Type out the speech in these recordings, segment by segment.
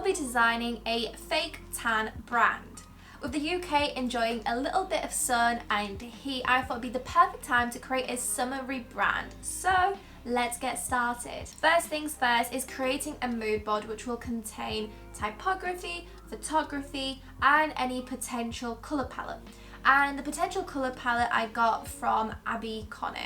be designing a fake tan brand. With the UK enjoying a little bit of sun and heat, I thought it'd be the perfect time to create a summery brand. So let's get started. First things first is creating a mood board which will contain typography, photography, and any potential colour palette. And the potential colour palette I got from Ep.1.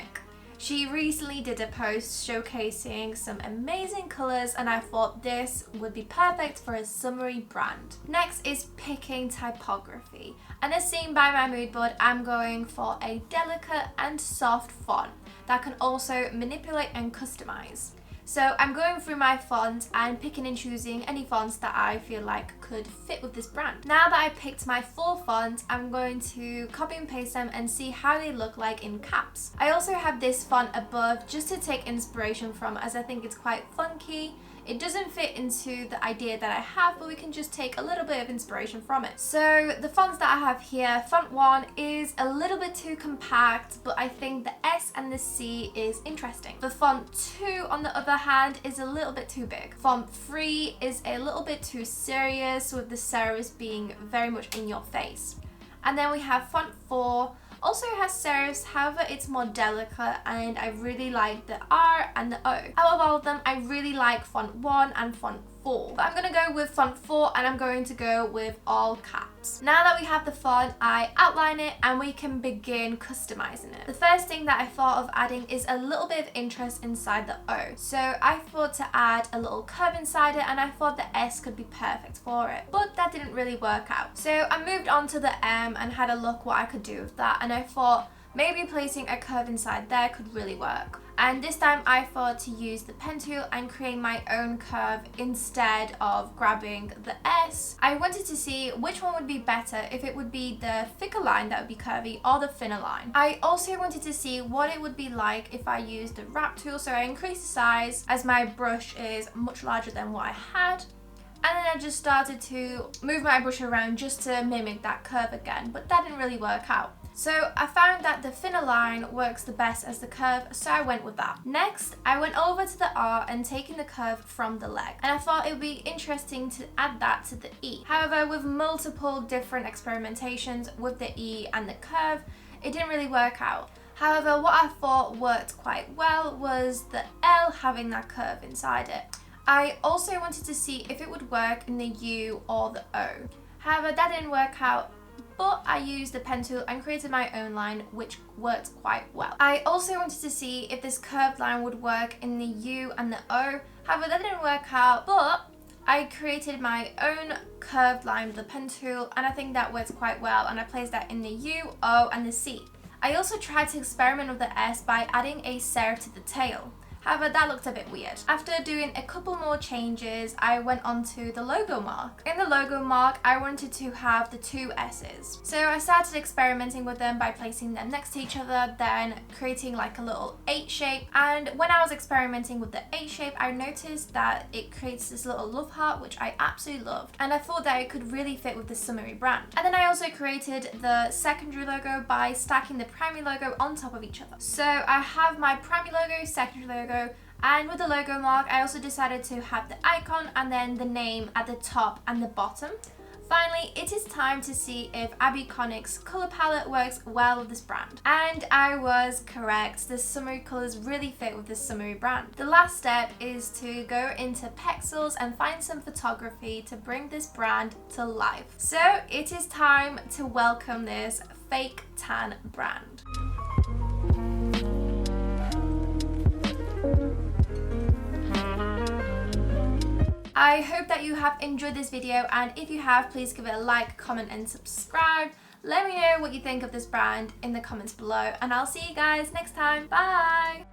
She recently did a post showcasing some amazing colours, and I thought this would be perfect for a summery brand. Next is picking typography, and as seen by my mood board, I'm going for a delicate and soft font that can also manipulate and customize. So I'm going through my fonts and picking and choosing any fonts that I feel like could fit with this brand. Now that I picked my 4 fonts, I'm going to copy and paste them and see how they look like in caps. I also have this font above just to take inspiration from, as I think it's quite funky. It doesn't fit into the idea that I have, but we can just take a little bit of inspiration from it. So the fonts that I have here, font 1 is a little bit too compact, but I think the S and the C is interesting. The font 2, on the other hand, is a little bit too big. Font 3 is a little bit too serious, with the serifs being very much in your face. And then we have font 4. Also has serifs, however it's more delicate, and I really like the R and the O. Out of all of them, I really like font 1 and font 4. But I'm going to go with font 4, and I'm going to go with all caps. Now that we have the font, I outline it and we can begin customizing it. The first thing that I thought of adding is a little bit of interest inside the O. So I thought to add a little curve inside it, and I thought the S could be perfect for it. But that didn't really work out. So I moved on to the M and had a look what I could do with that, and I thought maybe placing a curve inside there could really work. And this time I thought to use the pen tool and create my own curve instead of grabbing the S. I wanted to see which one would be better, if it would be the thicker line that would be curvy or the thinner line. I also wanted to see what it would be like if I used the wrap tool, so I increased the size as my brush is much larger than what I had. And then I just started to move my brush around just to mimic that curve again, but that didn't really work out. So I found that the thinner line works the best as the curve, so I went with that. Next, I went over to the R and taking the curve from the leg, and I thought it would be interesting to add that to the E. However, with multiple different experimentations with the E and the curve, it didn't really work out. However, what I thought worked quite well was the L having that curve inside it. I also wanted to see if it would work in the U or the O. However, that didn't work out, but I used the pen tool and created my own line, which worked quite well. I also wanted to see if this curved line would work in the U and the O. However, that didn't work out, but I created my own curved line with the pen tool, and I think that works quite well, and I placed that in the U, O, and the C. I also tried to experiment with the S by adding a serif to the tail. However, that looked a bit weird. After doing a couple more changes, I went on to the logo mark. In the logo mark, I wanted to have the 2 S's. So I started experimenting with them by placing them next to each other, then creating like a little 8 shape. And when I was experimenting with the 8 shape, I noticed that it creates this little love heart, which I absolutely loved. And I thought that it could really fit with the summery brand. And then I also created the secondary logo by stacking the primary logo on top of each other. So I have my primary logo, secondary logo, and with the logo mark, I also decided to have the icon and then the name at the top and the bottom. Finally, it is time to see if Ep.1's colour palette works well with this brand. And I was correct. The summery colours really fit with this summery brand. The last step is to go into Pexels and find some photography to bring this brand to life. So it is time to welcome this fake tan brand. I hope that you have enjoyed this video, and if you have, please give it a like, comment and subscribe. Let me know what you think of this brand in the comments below, and I'll see you guys next time. Bye!